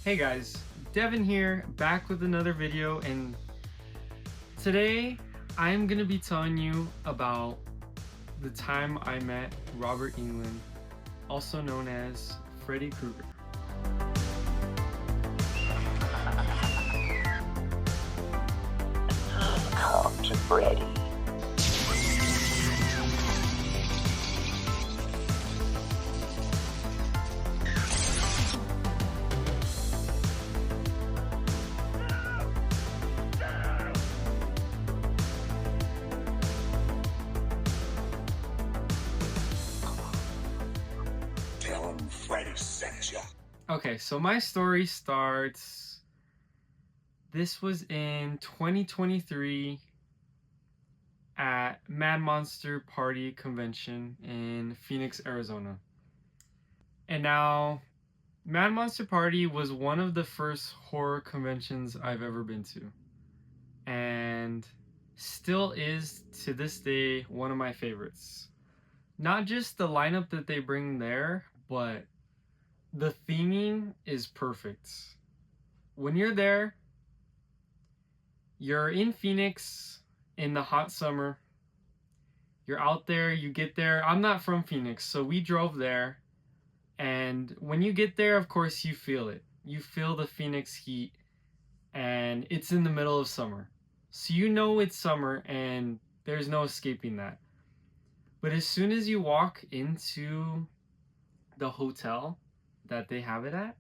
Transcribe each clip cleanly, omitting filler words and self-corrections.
Hey guys, Devin here, back with another video, and today I'm gonna be telling you about the time I met Robert Englund, also known as Freddy Krueger. Come to Freddy. Tell him Freddy sent you. Okay, so my story starts, this was in 2023 at Mad Monster Party Convention in Phoenix, Arizona. And now, Mad Monster Party was one of the first horror conventions I've ever been to, and still is to this day one of my favorites. Not just the lineup that they bring there, but the theming is perfect. When you're there, you're in Phoenix in the hot summer. You're out there, you get there. I'm not from Phoenix, so we drove there. And when you get there, of course, you feel it. You feel the Phoenix heat, and it's in the middle of summer. So you know it's summer, and there's no escaping that. But as soon as you walk into the hotel that they have it at,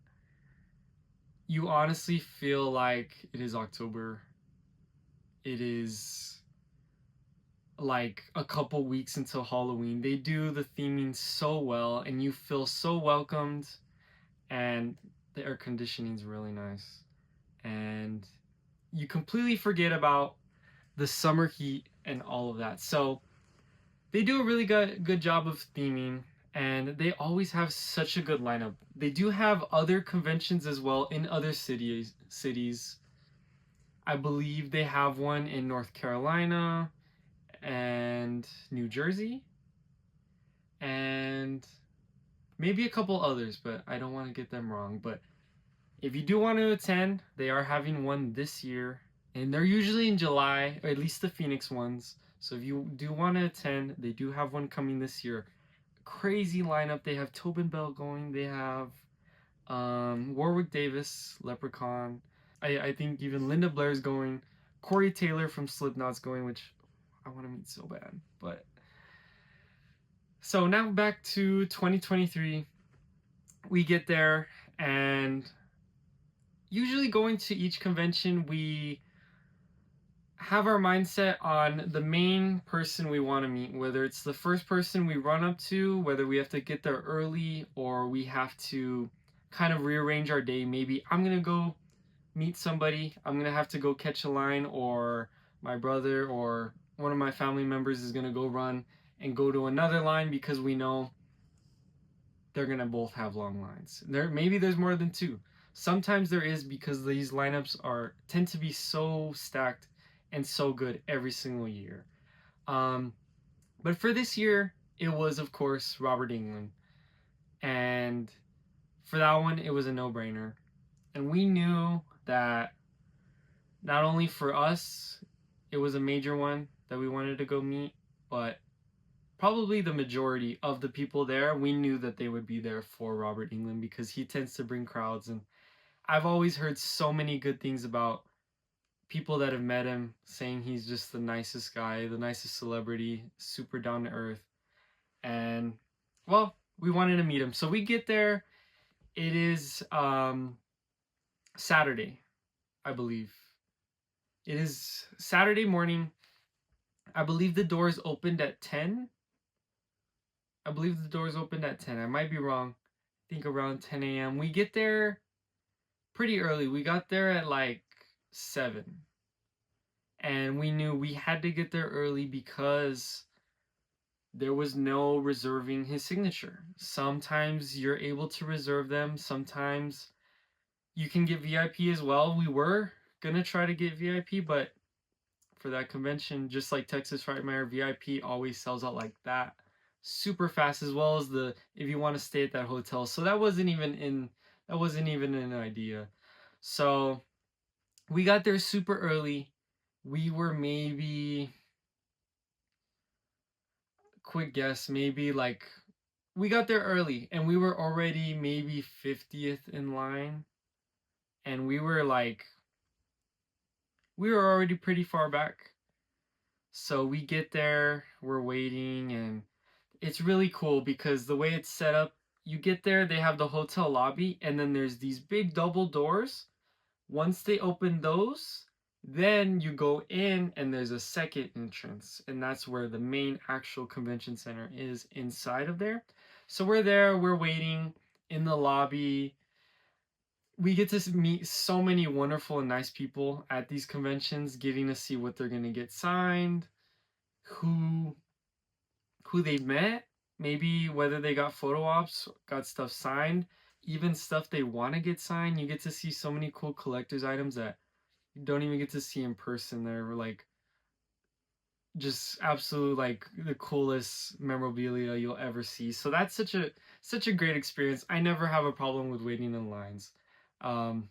you honestly feel like it is October. It is like a couple weeks until Halloween. They do the theming so well, and you feel so welcomed, and the air conditioning is really nice. And you completely forget about the summer heat and all of that. So they do a really good job of theming, and they always have such a good lineup. They do have other conventions as well in other cities. I believe they have one in North Carolina and New Jersey, and maybe a couple others, but I don't want to get them wrong. But if you do want to attend, they are having one this year, and they're usually in July, or at least the Phoenix ones. So if you do want to attend, they do have one coming this year. Crazy lineup. They have Tobin Bell going. They have Warwick Davis, Leprechaun. I think even Linda Blair's going. Corey Taylor from Slipknot's going, which I want to meet so bad. But so now back to 2023. We get there, and usually going to each convention, we have our mindset on the main person we want to meet, whether it's the first person we run up to, whether we have to get there early or we have to kind of rearrange our day. Maybe I'm going to go meet somebody, I'm going to have to go catch a line, or my brother or one of my family members is going to go run and go to another line because we know they're going to both have long lines. Maybe there's more than two. Sometimes there is, because these lineups tend to be so stacked and so good every single year. But for this year, it was, of course, Robert Englund. And for that one, it was a no-brainer. And we knew that not only for us, it was a major one that we wanted to go meet, but probably the majority of the people there, we knew that they would be there for Robert Englund because he tends to bring crowds. And I've always heard so many good things about people that have met him, saying he's just the nicest guy, the nicest celebrity, super down to earth. And well, we wanted to meet him. So we get there. It is Saturday, I believe. It is Saturday morning. I believe the doors opened at 10. I might be wrong. I think around 10 a.m. We get there pretty early. We got there at like 7. And we knew we had to get there early because there was no reserving his signature. Sometimes you're able to reserve them. Sometimes you can get VIP as well. We were going to try to get VIP, but for that convention, just like Texas Frightmare, VIP always sells out like that super fast, as well as if you want to stay at that hotel. So that wasn't even in That wasn't even an idea. So we got there super early. We were maybe, quick guess, maybe like, we got there early and we were already maybe 50th in line. And we were already pretty far back. So we get there, we're waiting, and it's really cool because the way it's set up, you get there, they have the hotel lobby, and then there's these big double doors. Once they open those, then you go in, and there's a second entrance, and that's where the main actual convention center is inside of there. So we're there, we're waiting in the lobby. We get to meet so many wonderful and nice people at these conventions, getting to see what they're going to get signed, who they've met, maybe whether they got photo ops, got stuff signed, even stuff they want to get signed. You get to see so many cool collector's items that you don't even get to see in person. They're like just absolute, like the coolest memorabilia you'll ever see. So that's such a great experience. I never have a problem with waiting in lines. Um,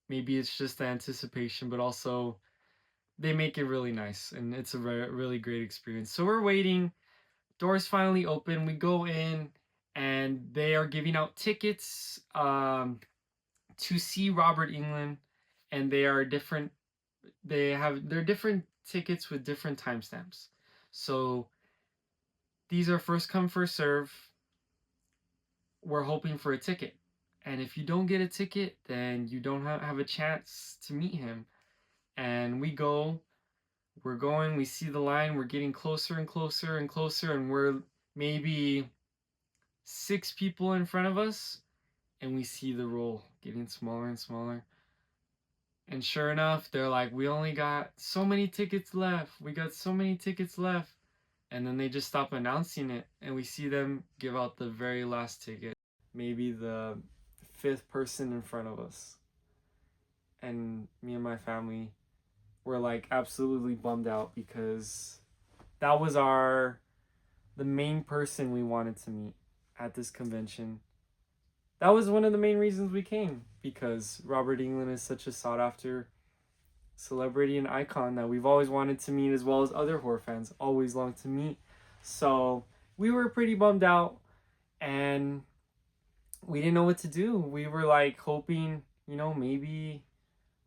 Maybe it's just the anticipation, but also they make it really nice and it's a really great experience. So we're waiting, doors finally open, we go in, and they are giving out tickets to see Robert Englund, and they're different tickets with different timestamps. So these are first come first serve. We're hoping for a ticket, and if you don't get a ticket, then you don't have a chance to meet him. And we're going, we see the line, we're getting closer and closer and closer, and we're maybe 6 people in front of us, and we see the roll getting smaller and smaller. And sure enough, they're like, we only got so many tickets left. We got so many tickets left. And then they just stop announcing it, and we see them give out the very last ticket. Maybe the 5th person in front of us. And me and my family were like absolutely bummed out because that was the main person we wanted to meet at this convention. That was one of the main reasons we came, because Robert Englund is such a sought after celebrity and icon that we've always wanted to meet, as well as other horror fans always long to meet. So we were pretty bummed out, and we didn't know what to do. We were like hoping, maybe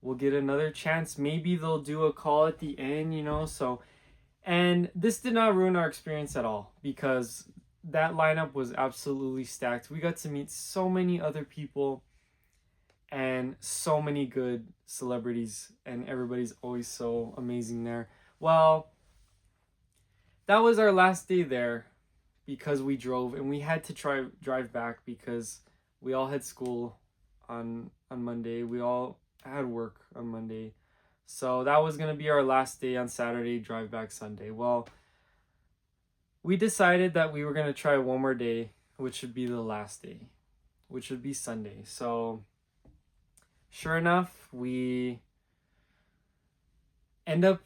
we'll get another chance. Maybe they'll do a call at the end. So, and this did not ruin our experience at all, because that lineup was absolutely stacked. We got to meet so many other people and so many good celebrities, and everybody's always so amazing there. Well, that was our last day there because we drove, and we had to drive back because we all had school on Monday. We all had work on Monday. So that was going to be our last day on Saturday, drive back Sunday. Well, we decided that we were going to try one more day, which would be the last day, which would be Sunday. So sure enough, we end up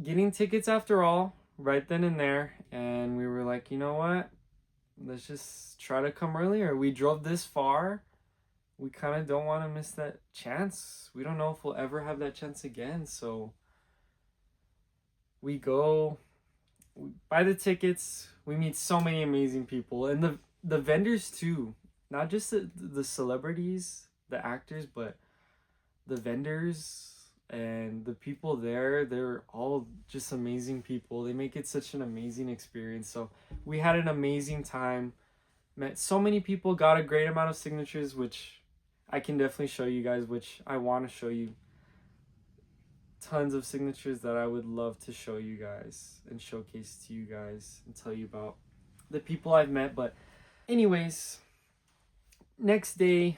getting tickets after all, right then and there. And we were like, you know what? Let's just try to come earlier. We drove this far. We kind of don't want to miss that chance. We don't know if we'll ever have that chance again. So we go, we buy the tickets. We meet so many amazing people, and the vendors too. Not just the celebrities, the actors, but the vendors and the people there. They're all just amazing people. They make it such an amazing experience. So we had an amazing time. Met so many people, got a great amount of signatures, which I can definitely show you guys, which I want to show you. Tons of signatures that I would love to show you guys and showcase to you guys and tell you about the people I've met. But anyways, next day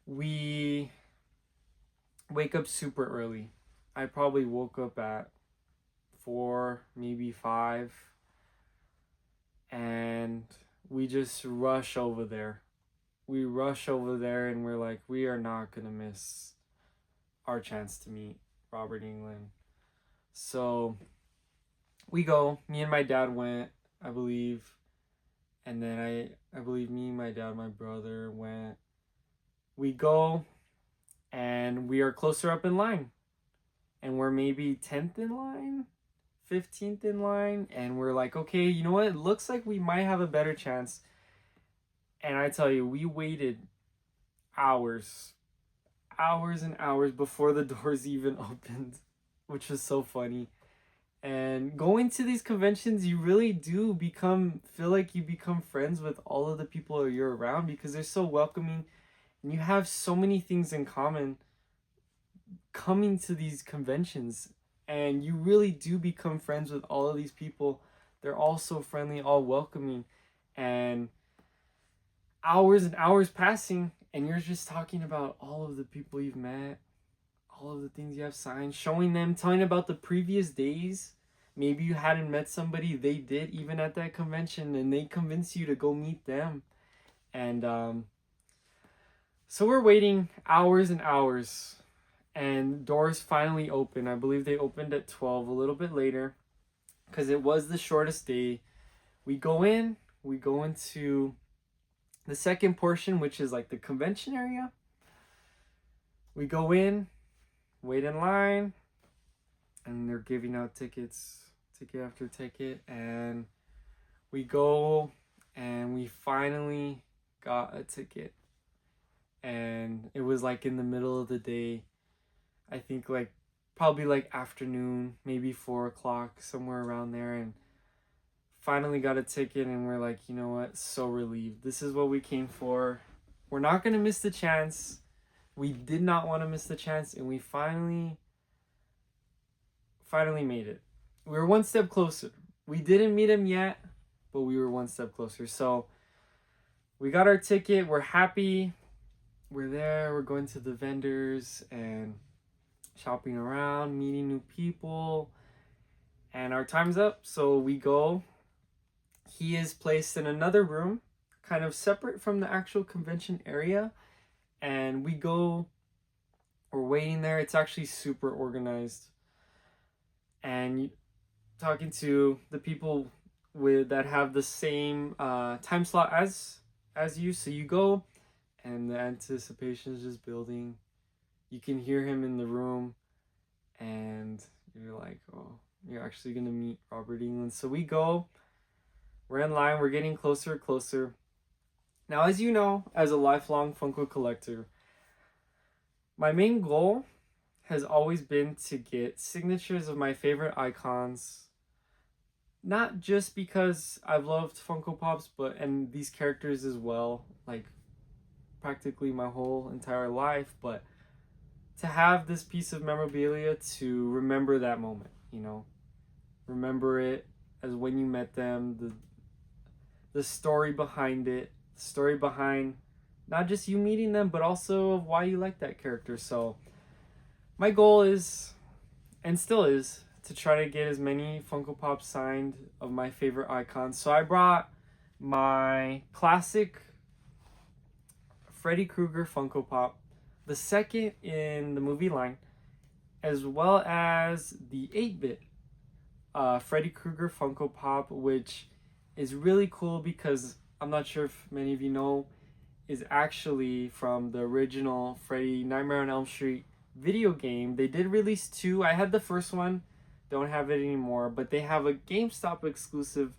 we wake up super early. I probably woke up at 4, maybe 5, and we just rush over there. We rush over there, and we're like, we are not gonna miss our chance to meet Robert Englund. So we go. Me and my dad went, I believe, and then I believe me, my dad, my brother went, We go and we are closer up in line. And we're maybe 10th in line, 15th in line. And we're like, okay, you know what? It looks like we might have a better chance. And I tell you, we waited hours and hours before the doors even opened, which was so funny. And going to these conventions, you really do feel like you become friends with all of the people you're around because they're so welcoming and you have so many things in common coming to these conventions. And you really do become friends with all of these people. They're all so friendly, all welcoming. And hours and hours passing, and you're just talking about all of the people you've met, all of the things you have signed, showing them, telling about the previous days. Maybe you hadn't met somebody, they did even at that convention, and they convinced you to go meet them. And so we're waiting hours and hours, and doors finally open. I believe they opened at 12, a little bit later, because it was the shortest day. We go into the second portion, which is like the convention area. We go in, wait in line, and they're giving out tickets, ticket after ticket, and we go and we finally got a ticket. And it was like in the middle of the day. I think like probably like afternoon, maybe 4 o'clock, somewhere around there, and finally got a ticket, and we're like, you know what, so relieved. This is what we came for. We're not going to miss the chance. We did not want to miss the chance, and we finally made it. We were one step closer. We didn't meet him yet, but we were one step closer. So we got our ticket. We're happy. We're there. We're going to the vendors and shopping around, meeting new people, and our time's up. So we go. He is placed in another room, kind of separate from the actual convention area. And we go, we're waiting there. It's actually super organized. And talking to the people that have the same time slot as you. So you go, and the anticipation is just building. You can hear him in the room, and you're like, oh, you're actually going to meet Robert Englund. So we go. We're in line. We're getting closer and closer. Now, as you know, as a lifelong Funko collector, my main goal has always been to get signatures of my favorite icons. Not just because I've loved Funko Pops, and these characters as well, like practically my whole entire life, but to have this piece of memorabilia to remember that moment, remember it as when you met them, the story behind it, the story behind not just you meeting them, but also of why you like that character. So my goal is, and still is, to try to get as many Funko Pops signed of my favorite icons. So I brought my classic Freddy Krueger Funko Pop, the second in the movie line, as well as the 8-bit Freddy Krueger Funko Pop, which is really cool because I'm not sure if many of you know, is actually from the original Freddy Nightmare on Elm Street video game. They did release 2. I had the first one, don't have it anymore, but they have a GameStop exclusive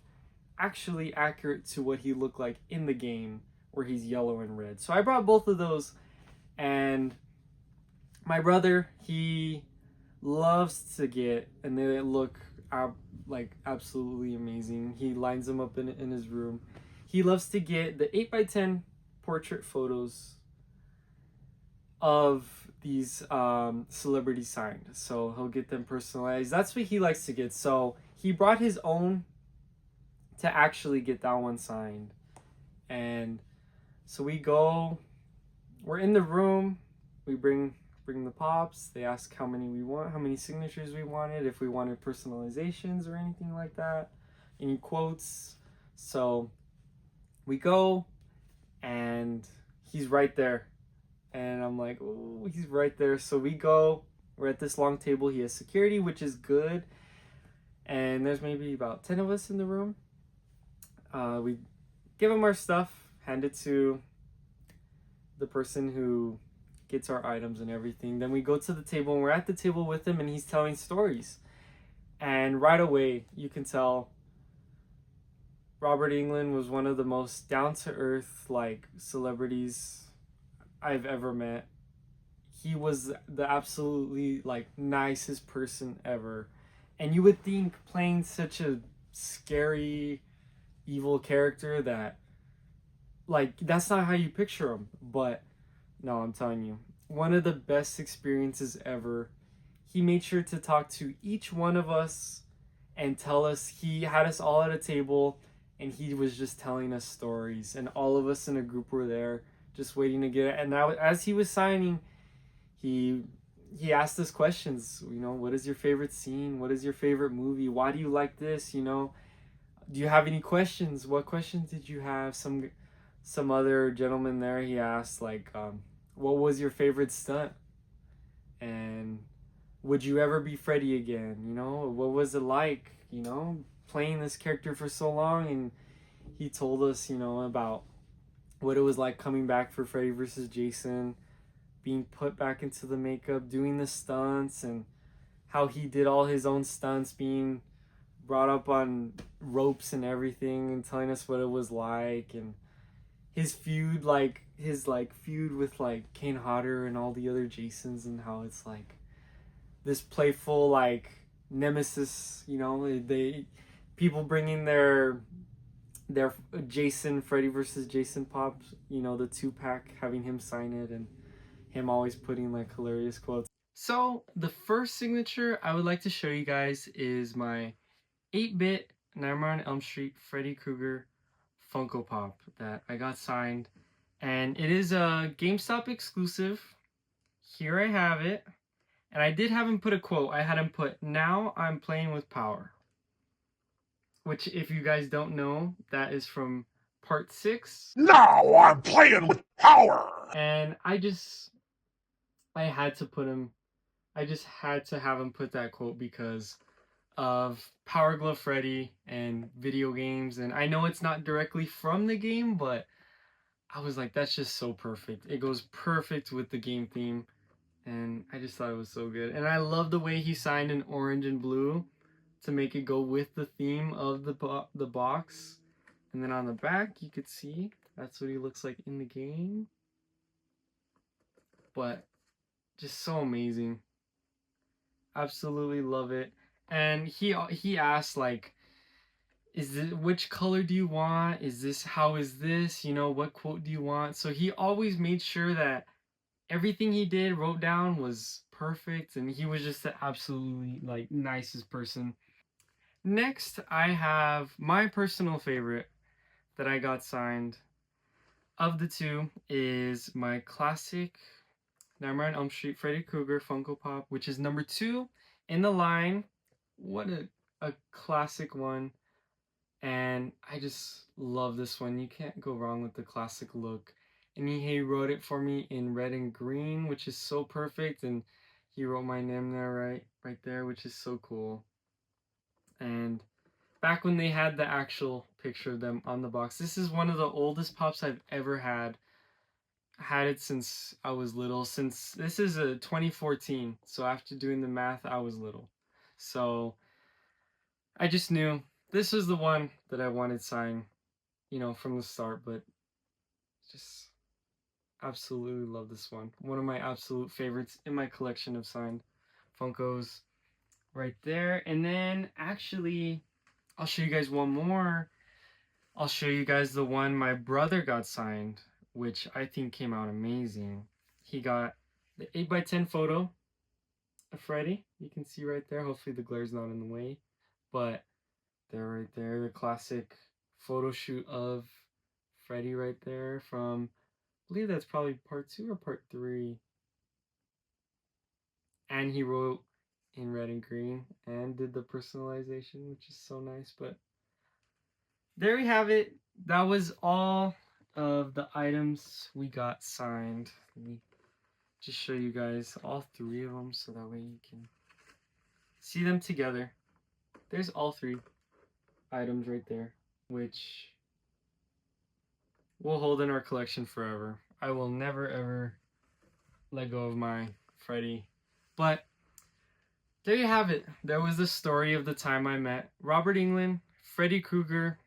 actually accurate to what he looked like in the game, where he's yellow and red. So I brought both of those, and my brother, he loves to get, and they look like absolutely amazing. He lines them up in his room. He loves to get the 8x10 portrait photos of these celebrities signed. So he'll get them personalized. That's what he likes to get. So he brought his own to actually get that one signed. And so we go, we're in the room, we bring the pops. They ask how many we want, how many signatures we wanted, if we wanted personalizations or anything like that, any quotes. So we go, and he's right there. And I'm like, oh, he's right there. So we go, we're at this long table. He has security, which is good. And there's maybe about 10 of us in the room. We give him our stuff, hand it to the person who gets our items and everything. Then we go to the table and we're at the table with him and he's telling stories. And right away, you can tell Robert Englund was one of the most down to earth like celebrities I've ever met. He was the absolutely like nicest person ever. And you would think playing such a scary evil character that like that's not how you picture him, but no, I'm telling you, one of the best experiences ever. He made sure to talk to each one of us and tell us. He had us all at a table and he was just telling us stories and all of us in a group were there just waiting to get it. And now as he was signing, he he asked us questions, you know, what is your favorite scene? What is your favorite movie? Why do you like this? You know, do you have any questions? What questions did you have? Some other gentleman there, he asked like what was your favorite stunt? And would you ever be Freddy again? You know, what was it like, you know, playing this character for so long? And he told us, you know, about what it was like coming back for Freddy versus Jason, being put back into the makeup, doing the stunts, and how he did all his own stunts, being brought up on ropes and everything, and telling us what it was like, and his feud, like his like feud with like Kane Hodder and all the other Jasons, and how it's like this playful like nemesis. You know, they people bringing their Jason Freddy versus Jason pops. You know, the 2-pack, having him sign it and him always putting like hilarious quotes. So the first signature I would like to show you guys is my 8-bit Nightmare on Elm Street Freddy Krueger Funko Pop that I got signed, and it is a GameStop exclusive. Here I have it, and I did have him put a quote. I had him put, "Now I'm playing with power," which, if you guys don't know, that is from part 6. Now I'm playing with power! And I had to put him, I just had to have him put that quote because of Power Glove Freddy and video games. And I know it's not directly from the game, but I was like, that's just so perfect. It goes perfect with the game theme. And I just thought it was so good. And I love the way he signed in orange and blue to make it go with the theme of the box. And then on the back, you could see that's what he looks like in the game. But just so amazing. Absolutely love it. And he asked like, is this, which color do you want? Is this, how is this? You know, what quote do you want? So he always made sure that everything he did, wrote down, was perfect, and he was just the absolutely like nicest person. Next, I have my personal favorite that I got signed of the two is my classic Nightmare on Elm Street Freddy Krueger Funko Pop, which is number 2 in the line. What a classic one. And I just love this one. You can't go wrong with the classic look. And he wrote it for me in red and green, which is so perfect. And he wrote my name there right there, which is so cool. And back when they had the actual picture of them on the box, this is one of the oldest pops I've ever had. I had it since I was little. Since this is a 2014, so after doing the math, I was little. So I just knew this was the one that I wanted signed, you know, from the start. But just absolutely love this one. One of my absolute favorites in my collection of signed Funkos right there. And then actually, I'll show you guys one more. I'll show you guys the one my brother got signed, which I think came out amazing. He got the 8x10 photo of Freddy. You can see right there. Hopefully the glare's not in the way. But they're right there. The classic photo shoot of Freddy right there from, I believe that's probably part 2 or part 3. And he wrote in red and green and did the personalization, which is so nice. But there we have it. That was all of the items we got signed. Let me just show you guys all 3 of them so that way you can see them together. There's all 3 items right there, which we'll hold in our collection forever. I will never ever let go of my Freddy. But there you have it. There was the story of the time I met Robert Englund, Freddy Krueger,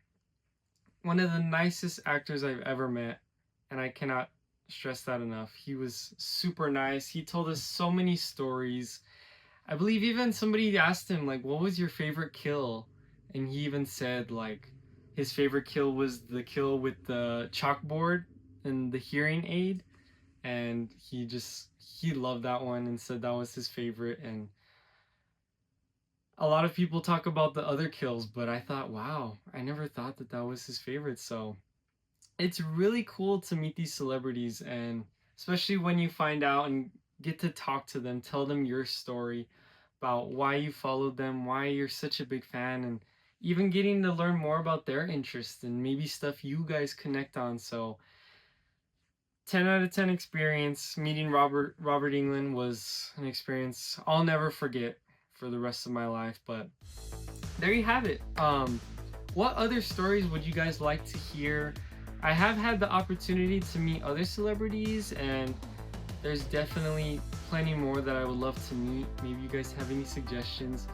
one of the nicest actors I've ever met, and I cannot stress that enough. He was super nice. He told us so many stories. I believe even somebody asked him, like, what was your favorite kill? And he even said, like, his favorite kill was the kill with the chalkboard and the hearing aid. And he loved that one and said that was his favorite. And a lot of people talk about the other kills, but I thought, wow, I never thought that that was his favorite. So it's really cool to meet these celebrities, and especially when you find out and get to talk to them, tell them your story about why you followed them, why you're such a big fan, and even getting to learn more about their interests and maybe stuff you guys connect on. So 10 out of 10 experience. Meeting Robert Englund was an experience I'll never forget for the rest of my life. But there you have it. What other stories would you guys like to hear? I have had the opportunity to meet other celebrities, and there's definitely plenty more that I would love to meet. Maybe you guys have any suggestions,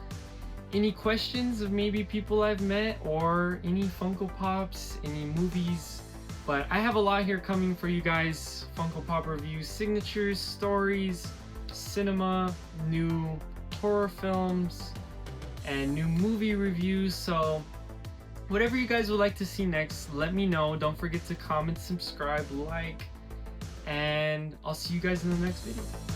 any questions of maybe people I've met, or any Funko Pops, any movies. But I have a lot here coming for you guys. Funko Pop reviews, signatures, stories, cinema, new horror films, and new movie reviews. So whatever you guys would like to see next, let me know. Don't forget to comment, subscribe, like, and I'll see you guys in the next video.